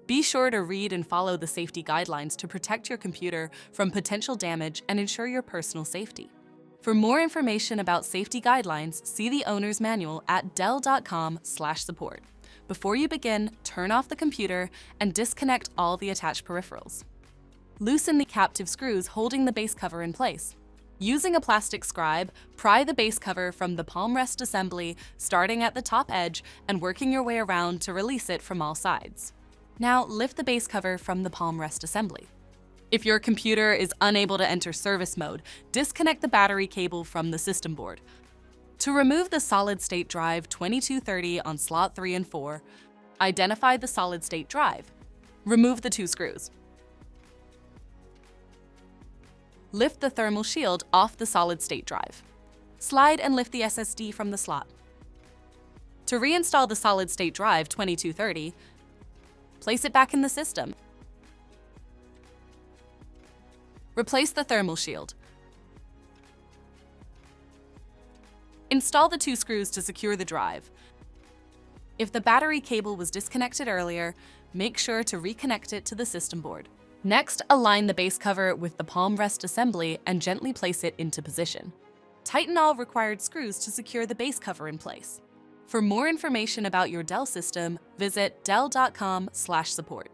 Be sure to read and follow the safety guidelines to protect your computer from potential damage and ensure your personal safety. For more information about safety guidelines, see the owner's manual at dell.com/support. Before you begin, turn off the computer and disconnect all the attached peripherals. Loosen the captive screws holding the base cover in place. Using a plastic scribe, pry the base cover from the palm rest assembly, starting at the top edge and working your way around to release it from all sides. Now lift the base cover from the palm rest assembly. If your computer is unable to enter service mode, disconnect the battery cable from the system board. To remove the solid-state drive 2230 on slot 3 and 4, identify the solid-state drive. Remove the 2 screws. Lift the thermal shield off the solid-state drive. Slide and lift the SSD from the slot. To reinstall the solid-state drive 2230, place it back in the system. Replace the thermal shield. Install the 2 screws to secure the drive. If the battery cable was disconnected earlier, make sure to reconnect it to the system board. Next, align the base cover with the palm rest assembly and gently place it into position. Tighten all required screws to secure the base cover in place. For more information about your Dell system, visit dell.com/support.